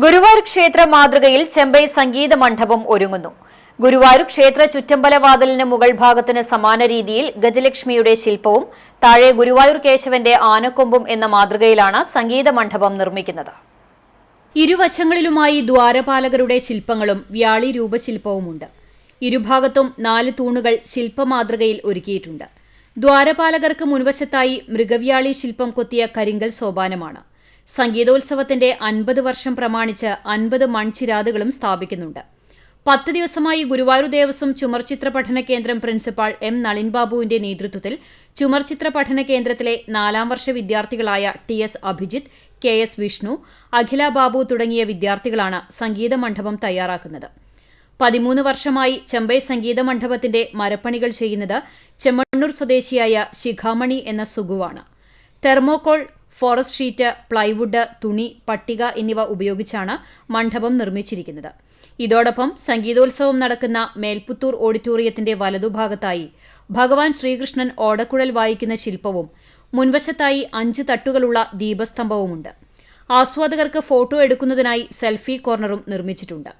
ഗുരുവായൂർ ക്ഷേത്ര മാതൃകയിൽ ചെമ്പൈ സംഗീത മണ്ഡപം ഒരുങ്ങുന്നു. ഗുരുവായൂർ ക്ഷേത്ര ചുറ്റമ്പലവാതിലിന് മുകൾ ഭാഗത്തിന് സമാന രീതിയിൽ ഗജലക്ഷ്മിയുടെ ശില്പവും താഴെ ഗുരുവായൂർ കേശവന്റെ ആനക്കൊമ്പും എന്ന മാതൃകയിലാണ് സംഗീത മണ്ഡപം നിർമ്മിക്കുന്നത്. ഇരുവശങ്ങളിലുമായി ദ്വാരപാലകരുടെ ശില്പങ്ങളും വ്യാളി രൂപശില്പവുമുണ്ട്. ഇരുഭാഗത്തും 4 തൂണുകൾ ശില്പമാതൃകയിൽ ഒരുക്കിയിട്ടുണ്ട്. ദ്വാരപാലകർക്ക് മുൻവശത്തായി മൃഗവ്യാളി ശില്പം കൊത്തിയ കരിങ്കൽ സോപാനമാണ്. സംഗീതോത്സവത്തിന്റെ 50 വർഷം പ്രമാണിച്ച് 50 മൺചിരാതുകളും സ്ഥാപിക്കുന്നുണ്ട്. 10 ദിവസമായി ഗുരുവായൂർ ദേവസ്വം ചുമർചിത്ര പഠന കേന്ദ്രം പ്രിൻസിപ്പാൾ എം നളിൻ ബാബുവിന്റെ നേതൃത്വത്തിൽ ചുമർചിത്ര പഠന കേന്ദ്രത്തിലെ 4ാം വർഷ വിദ്യാർത്ഥികളായ ടി.എസ്. അഭിജിത്ത്, കെ.എസ്. വിഷ്ണു, അഖില ബാബു തുടങ്ങിയ വിദ്യാർത്ഥികളാണ് സംഗീത മണ്ഡപം തയ്യാറാക്കുന്നത്. 13 വർഷമായി ചെമ്പൈ സംഗീത മണ്ഡപത്തിന്റെ മരപ്പണികൾ ചെയ്യുന്നത് ചെമ്മണ്ണൂർ സ്വദേശിയായ ശിഖാമണി എന്ന സുഗുവാണ്. തെർമോകോൾ, ഫോറസ്റ്റ് ഷീറ്റ്, പ്ലൈവുഡ്, തുണി, പട്ടിക എന്നിവ ഉപയോഗിച്ചാണ് മണ്ഡപം നിർമ്മിച്ചിരിക്കുന്നത്. ഇതോടൊപ്പം സംഗീതോത്സവം നടക്കുന്ന മേൽപുത്തൂർ ഓഡിറ്റോറിയത്തിന്റെ വലതുഭാഗത്തായി ഭഗവാൻ ശ്രീകൃഷ്ണൻ ഓടക്കുഴൽ വായിക്കുന്ന ശില്പവും മുൻവശത്തായി 5 തട്ടുകളുള്ള ദീപസ്തംഭവുമുണ്ട്. ആസ്വാദകർക്ക് ഫോട്ടോ എടുക്കുന്നതിനായി സെൽഫി കോർണറും നിർമ്മിച്ചിട്ടുണ്ട്.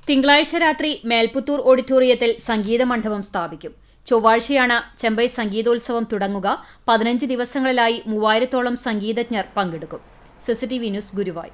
തിങ്കളാഴ്ച രാത്രി മേൽപുത്തൂർ ഓഡിറ്റോറിയത്തിൽ സംഗീത മണ്ഡപം സ്ഥാപിക്കും. ചൊവ്വാഴ്ചയാണ് ചെമ്പൈ സംഗീതോത്സവം തുടങ്ങുക. 15 ദിവസങ്ങളിലായി 3000-ഓളം സംഗീതജ്ഞർ പങ്കെടുക്കും. CCTV news, Guruvayur.